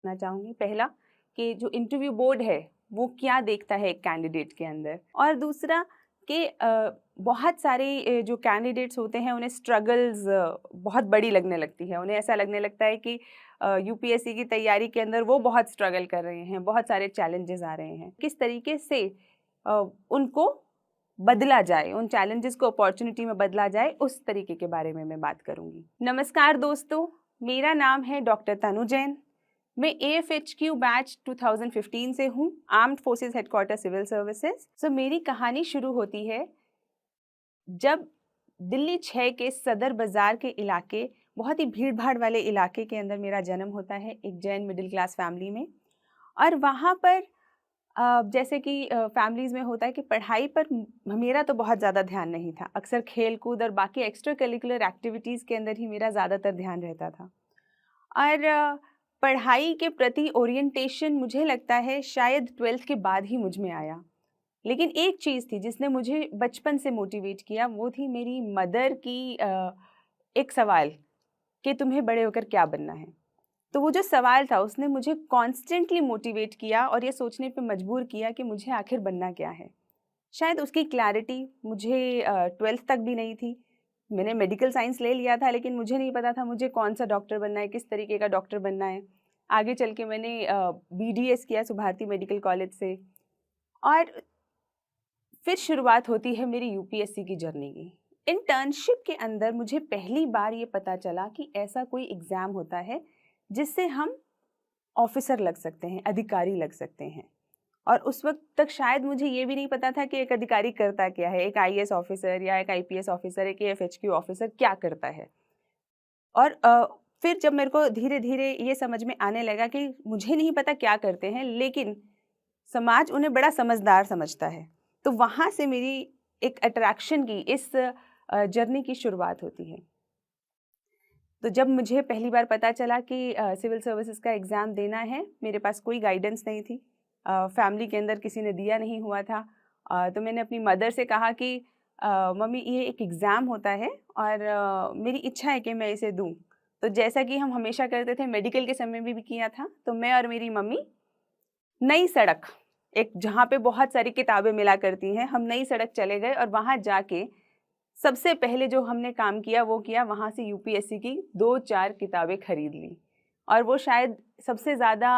करना चाहूँगी। पहला कि जो इंटरव्यू बोर्ड है वो क्या देखता है एक कैंडिडेट के अंदर, और दूसरा कि बहुत सारे जो कैंडिडेट्स होते हैं उन्हें स्ट्रगल्स बहुत बड़ी लगने लगती है। उन्हें ऐसा लगने लगता है कि यूपीएससी की तैयारी के अंदर वो बहुत स्ट्रगल कर रहे हैं, बहुत सारे चैलेंजेस आ रहे हैं। किस तरीके से उनको बदला जाए, उन चैलेंजेस को अपॉर्चुनिटी में बदला जाए, उस तरीके के बारे में मैं बात करूंगी। नमस्कार दोस्तों, मेरा नाम है डॉक्टर तनु जैन। मैं AFHQ बैच 2015 से हूँ, armed forces headquarter civil services. So मेरी कहानी शुरू होती है जब दिल्ली 6 के सदर बाजार के इलाके, बहुत ही भीड़ भाड़ वाले इलाके के अंदर मेरा जन्म होता है, एक जैन मिडिल क्लास फैमिली में। और वहाँ पर जैसे कि फैमिलीज़ में होता है कि पढ़ाई पर मेरा तो बहुत ज़्यादा ध्यान नहीं था। अक्सर खेल कूद और बाकी एक्स्ट्रा करिकुलर एक्टिविटीज़ के अंदर ही मेरा ज़्यादातर ध्यान रहता था। और पढ़ाई के प्रति ओरिएंटेशन मुझे लगता है शायद 12th के बाद ही मुझ में आया। लेकिन एक चीज़ थी जिसने मुझे बचपन से मोटिवेट किया, वो थी मेरी मदर की एक सवाल कि तुम्हें बड़े होकर क्या बनना है। तो वो जो सवाल था उसने मुझे कॉन्स्टेंटली मोटिवेट किया और ये सोचने पे मजबूर किया कि मुझे आखिर बनना क्या है। शायद उसकी क्लैरिटी मुझे 12th तक भी नहीं थी। मैंने मेडिकल साइंस ले लिया था, लेकिन मुझे नहीं पता था मुझे कौन सा डॉक्टर बनना है, किस तरीके का डॉक्टर बनना है। आगे चल के मैंने BDS किया सुभारती मेडिकल कॉलेज से, और फिर शुरुआत होती है मेरी यूपीएससी की जर्नी की। इंटर्नशिप के अंदर मुझे पहली बार ये पता चला कि ऐसा कोई एग्ज़ाम होता है जिससे हम ऑफिसर लग सकते हैं, अधिकारी लग सकते हैं। और उस वक्त तक शायद मुझे ये भी नहीं पता था कि एक अधिकारी करता क्या है, एक IAS ऑफिसर या एक IPS ऑफिसर, एक AFHQ ऑफिसर क्या करता है। और फिर जब मेरे को धीरे धीरे ये समझ में आने लगा कि मुझे नहीं पता क्या करते हैं, लेकिन समाज उन्हें बड़ा समझदार समझता है, तो वहाँ से मेरी एक अट्रैक्शन की इस जर्नी की शुरुआत होती है। तो जब मुझे पहली बार पता चला कि सिविल सर्विसेज का एग्ज़ाम देना है, मेरे पास कोई गाइडेंस नहीं थी, फैमिली के अंदर किसी ने दिया नहीं हुआ था। तो मैंने अपनी मदर से कहा कि मम्मी ये एक एग्ज़ाम होता है और मेरी इच्छा है कि मैं इसे दूँ। तो जैसा कि हम हमेशा करते थे, मेडिकल के समय में भी किया था, तो मैं और मेरी मम्मी नई सड़क, एक जहाँ पे बहुत सारी किताबें मिला करती हैं, हम नई सड़क चले गए और वहाँ जाके सबसे पहले जो हमने काम किया वो किया, वहाँ से यूपीएससी की 2-4 किताबें खरीद ली। और वो शायद सबसे ज़्यादा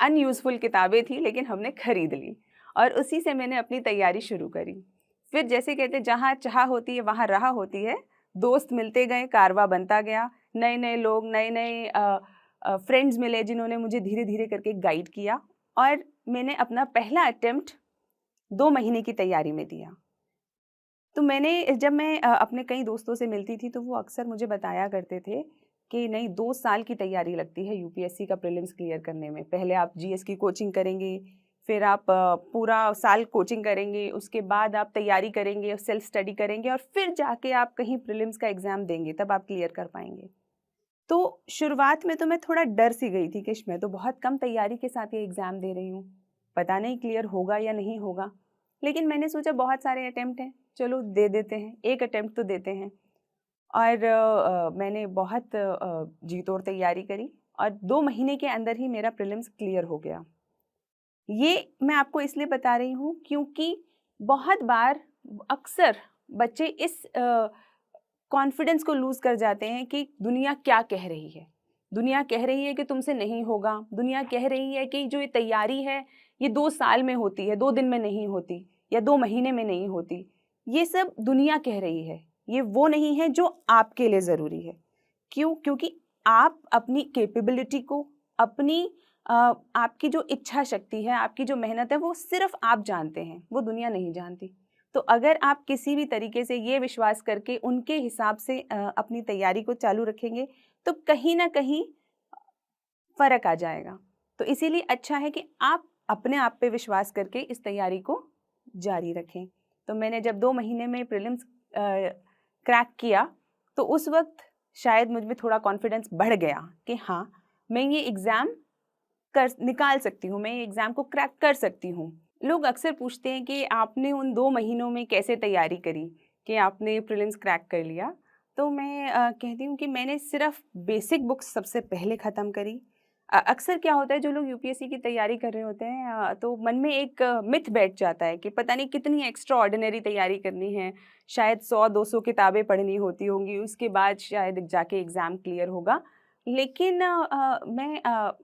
अनयूज़फुल किताबें थी, लेकिन हमने खरीद ली और उसी से मैंने अपनी तैयारी शुरू करी। फिर जैसे कहते जहाँ चाह होती है वहाँ राह होती है, दोस्त मिलते गए, कारवां बनता गया, नए-नए लोग, नए-नए फ्रेंड्स मिले जिन्होंने मुझे धीरे-धीरे करके गाइड किया, और मैंने अपना पहला अटेम्प्ट 2 महीने की तैयारी में दिया। तो जब मैं अपने कई दोस्तों से मिलती थी तो वो अक्सर मुझे बताया करते थे कि नहीं, 2 साल की तैयारी लगती है यूपीएससी का प्रीलिम्स क्लियर करने में। पहले आप जीएस की कोचिंग करेंगे, फिर आप पूरा साल कोचिंग करेंगे, उसके बाद आप तैयारी करेंगे, सेल्फ स्टडी करेंगे, और फिर जाके आप कहीं प्रीलिम्स का एग्ज़ाम देंगे, तब आप क्लियर कर पाएंगे। तो शुरुआत में तो मैं थोड़ा डर सी गई थी कि मैं तो बहुत कम तैयारी के साथ ये एग्ज़ाम दे रही हूँ, पता नहीं क्लियर होगा या नहीं होगा। लेकिन मैंने सोचा बहुत सारे अटेम्प्ट हैं, चलो दे देते हैं, एक अटेम्प्ट तो देते हैं। और मैंने बहुत जी तोड़ तैयारी करी और 2 महीने के अंदर ही मेरा प्रीलिम्स क्लियर हो गया। ये मैं आपको इसलिए बता रही हूँ क्योंकि बहुत बार अक्सर बच्चे इस कॉन्फिडेंस को लूज़ कर जाते हैं कि दुनिया क्या कह रही है। दुनिया कह रही है कि तुमसे नहीं होगा, दुनिया कह रही है कि जो ये तैयारी है ये 2 साल में होती है, 2 दिन में नहीं होती या 2 महीने में नहीं होती। ये सब दुनिया कह रही है, ये वो नहीं है जो आपके लिए ज़रूरी है। क्यों? क्योंकि आप अपनी कैपेबिलिटी को, अपनी आपकी जो इच्छा शक्ति है, आपकी जो मेहनत है, वो सिर्फ़ आप जानते हैं, वो दुनिया नहीं जानती। तो अगर आप किसी भी तरीके से ये विश्वास करके उनके हिसाब से अपनी तैयारी को चालू रखेंगे, तो कहीं न कहीं फ़र्क आ जाएगा। तो इसीलिए अच्छा है कि आप अपने आप पे विश्वास करके इस तैयारी को जारी रखें। तो मैंने जब 2 महीने में प्रीलिम्स क्रैक किया, तो उस वक़्त शायद मुझ में थोड़ा कॉन्फिडेंस बढ़ गया कि हाँ, मैं ये एग्ज़ाम निकाल सकती हूँ, मैं ये एग्ज़ाम को क्रैक कर सकती हूँ। लोग अक्सर पूछते हैं कि आपने उन 2 महीनों में कैसे तैयारी करी कि आपने प्रीलिम्स क्रैक कर लिया? तो मैं कहती हूँ कि मैंने सिर्फ़ बेसिक बुक्स सबसे पहले ख़त्म करी। अक्सर क्या होता है, जो लोग यूपीएससी की तैयारी कर रहे होते हैं तो मन में एक मिथ बैठ जाता है कि पता नहीं कितनी एक्स्ट्रा ऑर्डिनरी तैयारी करनी है, शायद 100-200 किताबें पढ़नी होती होंगी, उसके बाद शायद जाके एग्ज़ाम क्लियर होगा। लेकिन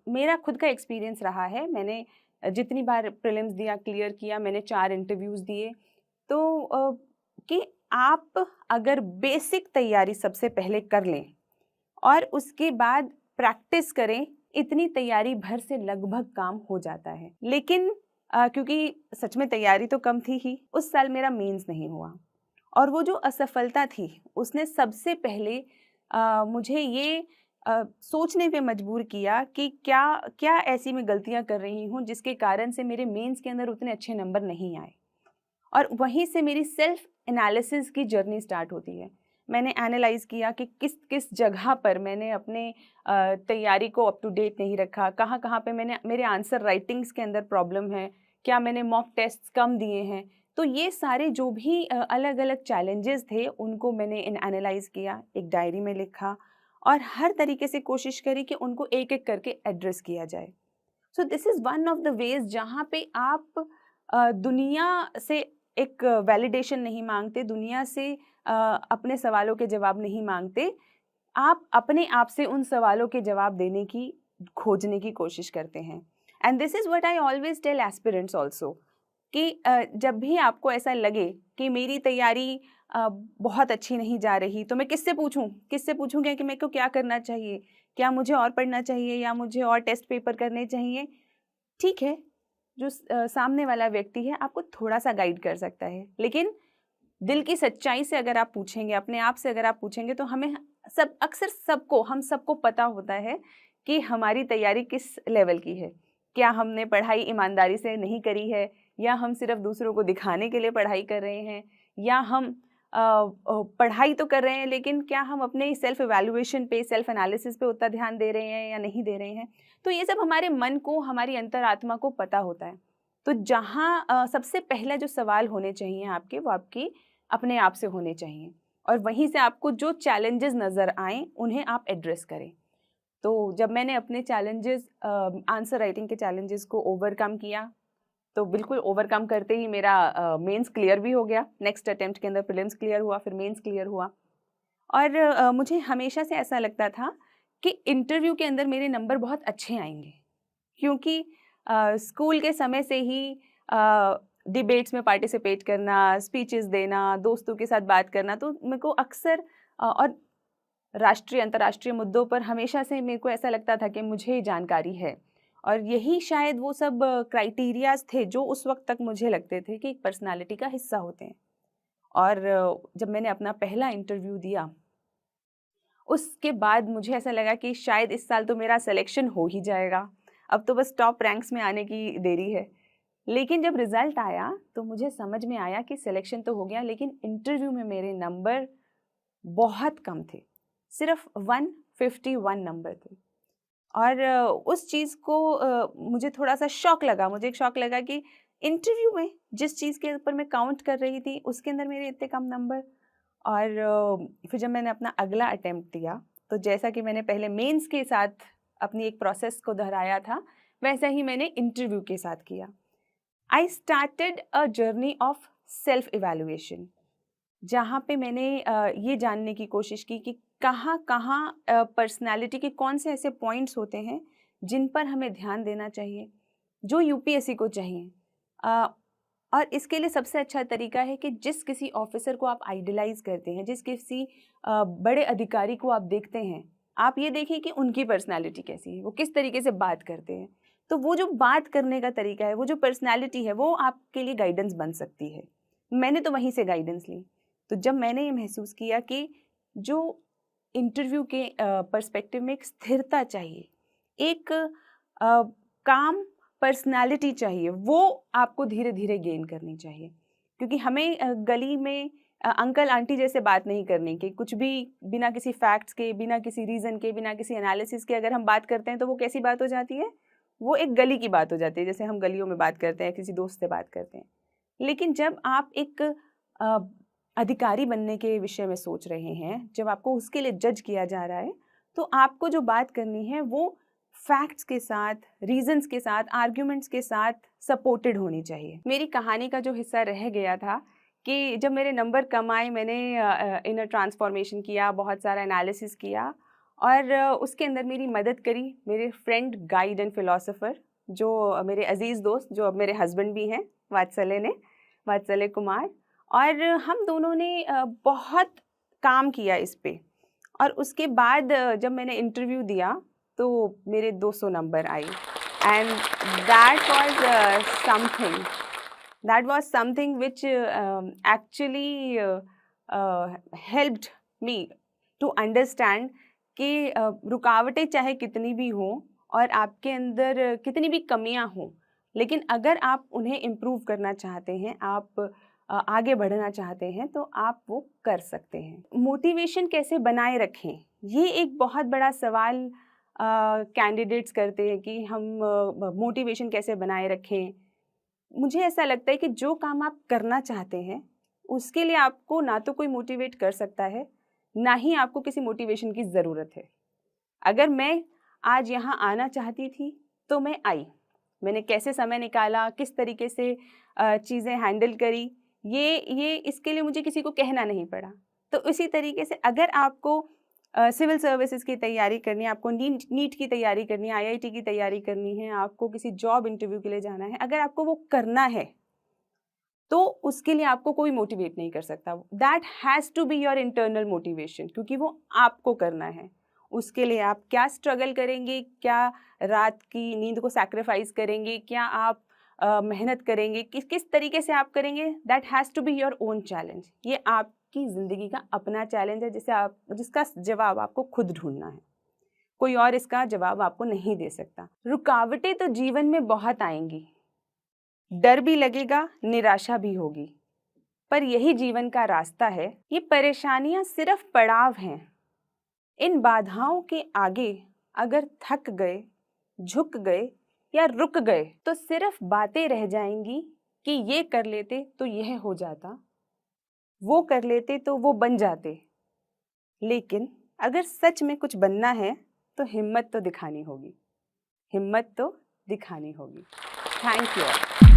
मेरा खुद का एक्सपीरियंस रहा है, मैंने जितनी बार प्रीलिम्स दिया, क्लियर किया, मैंने 4 इंटरव्यूज़ दिए, तो कि आप अगर बेसिक तैयारी सबसे पहले कर लें और उसके बाद प्रैक्टिस करें, इतनी तैयारी भर से लगभग काम हो जाता है। लेकिन क्योंकि सच में तैयारी तो कम थी ही, उस साल मेरा मेंस नहीं हुआ और वो जो असफलता थी उसने सबसे पहले मुझे ये सोचने पे मजबूर किया कि क्या क्या ऐसी मैं गलतियां कर रही हूँ जिसके कारण से मेरे मेंस के अंदर उतने अच्छे नंबर नहीं आए। और वहीं से मेरी सेल्फ एनालिसिस की जर्नी स्टार्ट होती है। मैंने एनालाइज़ किया कि किस किस जगह पर मैंने अपने तैयारी को अप टू डेट नहीं रखा, कहाँ-कहाँ पे मैंने मेरे आंसर राइटिंग्स के अंदर प्रॉब्लम है, क्या मैंने मॉक टेस्ट्स कम दिए हैं। तो ये सारे जो भी अलग-अलग चैलेंजेस थे उनको मैंने एनालाइज़ किया, एक डायरी में लिखा और हर तरीके से कोशिश करी कि उनको एक-एक करके एड्रेस किया जाए। So this is one of the ways जहाँ पे आप दुनिया से एक वैलिडेशन नहीं माँगते, दुनिया से अपने सवालों के जवाब नहीं माँगते, आप अपने आप से उन सवालों के जवाब देने की, खोजने की कोशिश करते हैं। And this is what I always tell aspirants also कि जब भी आपको ऐसा लगे कि मेरी तैयारी बहुत अच्छी नहीं जा रही, तो मैं किससे पूछूँ? किससे पूछूँ कि मेरे को क्या करना चाहिए? क्या मुझे और पढ़ना चाहिए या मुझे और टेस्ट पेपर करने चाहिए? ठीक है, जो सामने वाला व्यक्ति है आपको थोड़ा-सा गाइड कर सकता है, लेकिन दिल की सच्चाई से अगर आप पूछेंगे, अपने आप से अगर आप पूछेंगे तो हमें हम सबको पता होता है कि हमारी तैयारी किस लेवल की है। क्या हमने पढ़ाई ईमानदारी से नहीं करी है या हम सिर्फ़ दूसरों को दिखाने के लिए पढ़ाई कर रहे हैं या हम पढ़ाई तो कर रहे हैं लेकिन क्या हम अपने सेल्फ इवैल्यूएशन पे, सेल्फ एनालिसिस पे उतना ध्यान दे रहे हैं या नहीं दे रहे हैं। तो ये सब हमारे मन को, हमारी अंतरात्मा को पता होता है। तो जहाँ सबसे पहला जो सवाल होने चाहिए आपके, वो आपके अपने आप से होने चाहिए और वहीं से आपको जो चैलेंजेस नज़र आएँ, उन्हें आप एड्रेस करें। तो जब मैंने अपने चैलेंजेस आंसर राइटिंग के चैलेंजेस को ओवरकम किया, तो बिल्कुल ओवरकम करते ही मेरा मेंस क्लियर भी हो गया। नेक्स्ट अटेम्प्ट के अंदर प्रीलिम्स क्लियर हुआ, फिर मेंस क्लियर हुआ और मुझे हमेशा से ऐसा लगता था कि इंटरव्यू के अंदर मेरे नंबर बहुत अच्छे आएँगे क्योंकि स्कूल के समय से ही डिबेट्स में पार्टिसिपेट करना, स्पीचेस देना, दोस्तों के साथ बात करना, तो मेरे को अक्सर और राष्ट्रीय, अंतर्राष्ट्रीय मुद्दों पर हमेशा से मेरे को ऐसा लगता था कि मुझे जानकारी है और यही शायद वो सब क्राइटेरियाज़ थे जो उस वक़्त तक मुझे लगते थे कि एक पर्सनैलिटी का हिस्सा होते हैं। और जब मैंने अपना पहला इंटरव्यू दिया, उसके बाद मुझे ऐसा लगा कि शायद इस साल तो मेरा सिलेक्शन हो ही जाएगा। अब तो बस टॉप रैंक्स में आने की देरी है। लेकिन जब रिज़ल्ट आया, तो मुझे समझ में आया कि सिलेक्शन तो हो गया लेकिन इंटरव्यू में मेरे नंबर बहुत कम थे। सिर्फ़ 151 नंबर थे। और उस चीज़ को मुझे थोड़ा-सा शॉक लगा। मुझे एक शॉक लगा कि इंटरव्यू में जिस चीज़ के ऊपर मैं काउंट कर रही थी, उसके अंदर मेरे इतने कम नंबर। और फिर जब मैंने अपना अगला अटेम्प्ट दिया, तो जैसा कि मैंने पहले मेंस के साथ अपनी एक प्रोसेस को दोहराया था, वैसा ही मैंने इंटरव्यू के साथ किया। I started a journey of self evaluation जहाँ पे मैंने ये जानने की कोशिश की कि कहाँ-कहाँ पर्सनैलिटी के कौन से ऐसे पॉइंट्स होते हैं जिन पर हमें ध्यान देना चाहिए, जो यूपीएससी को चाहिए। अ, और इसके लिए सबसे अच्छा तरीका है कि जिस किसी ऑफ़िसर को आप आइडलाइज़ करते हैं, जिस किसी बड़े अधिकारी को आप देखते हैं, आप ये देखिए कि उनकी पर्सनैलिटी कैसी है, वो किस तरीके से बात करते हैं। तो वो जो बात करने का तरीका है, वो जो पर्सनैलिटी है, वो आपके लिए गाइडेंस बन सकती है। मैंने तो वहीं से गाइडेंस ली। तो जब मैंने ये महसूस किया कि जो इंटरव्यू के पर्सपेक्टिव में एक स्थिरता चाहिए, एक काम पर्सनालिटी चाहिए, वो आपको धीरे-धीरे गेन करनी चाहिए। क्योंकि हमें गली में अंकल आंटी जैसे बात नहीं करनी कि कुछ भी बिना किसी फैक्ट्स के, बिना किसी रीज़न के, बिना किसी एनालिसिस के अगर हम बात करते हैं तो वो कैसी बात हो जाती है? वो एक गली की बात हो जाती है, जैसे हम गलियों में बात करते हैं, किसी दोस्त से बात करते हैं। लेकिन जब आप एक अ, अधिकारी बनने के विषय में सोच रहे हैं, जब आपको उसके लिए जज किया जा रहा है, तो आपको जो बात करनी है वो फैक्ट्स के साथ, रीजंस के साथ, आर्ग्यूमेंट्स के साथ सपोर्टेड होनी चाहिए। मेरी कहानी का जो हिस्सा रह गया था कि जब मेरे नंबर कम आए, मैंने इनर ट्रांसफॉर्मेशन किया, बहुत सारा एनालिसिस किया और उसके अंदर मेरी मदद करी मेरे फ्रेंड, गाइड एंड फिलोसोफर, जो मेरे अजीज़ दोस्त, जो अब मेरे हस्बैंड भी हैं, वात्सल्य कुमार। और हम दोनों ने बहुत काम किया इस पे। और उसके बाद जब मैंने इंटरव्यू दिया तो मेरे 200 नंबर आई and that was something which actually helped me to understand कि रुकावटें चाहे कितनी भी हों और आपके अंदर कितनी भी कमियां हों, लेकिन अगर आप उन्हें इम्प्रूव करना चाहते हैं, आप आगे बढ़ना चाहते हैं, तो आप वो कर सकते हैं। मोटिवेशन कैसे बनाए रखें, ये एक बहुत बड़ा सवाल कैंडिडेट्स करते हैं कि हम मोटिवेशन कैसे बनाए रखें। मुझे ऐसा लगता है कि जो काम आप करना चाहते हैं उसके लिए आपको ना तो कोई मोटिवेट कर सकता है, ना ही आपको किसी मोटिवेशन की ज़रूरत है। अगर मैं आज यहाँ आना चाहती थी तो मैं आई, मैंने कैसे समय निकाला, किस तरीके से चीज़ें हैंडल करी, ये इसके लिए मुझे किसी को कहना नहीं पड़ा। तो इसी तरीके से अगर आपको सिविल सर्विसेज की तैयारी करनी है, आपको नीट की तैयारी करनी है, IIT की तैयारी करनी है, आपको किसी जॉब इंटरव्यू के लिए जाना है, अगर आपको वो करना है तो उसके लिए आपको कोई मोटिवेट नहीं कर सकता। That has to be your internal motivation, क्योंकि वो आपको करना है। उसके लिए आप क्या स्ट्रगल करेंगे, क्या रात की नींद को सैक्रिफाइस करेंगे, क्या आप मेहनत करेंगे, किस तरीके से आप करेंगे, that has to be your own challenge. ये आपकी ज़िंदगी का अपना चैलेंज है जिसका जवाब आपको खुद ढूंढना है। कोई और इसका जवाब आपको नहीं दे सकता। रुकावटें तो जीवन में बहुत आएंगी, डर भी लगेगा, निराशा भी होगी, पर यही जीवन का रास्ता है। ये परेशानियां सिर्फ पड़ाव हैं। इन बाधाओं के आगे अगर थक गए, झुक गए या रुक गए तो सिर्फ बातें रह जाएंगी कि ये कर लेते तो यह हो जाता, वो कर लेते तो वो बन जाते। लेकिन अगर सच में कुछ बनना है तो हिम्मत तो दिखानी होगी। Thank you.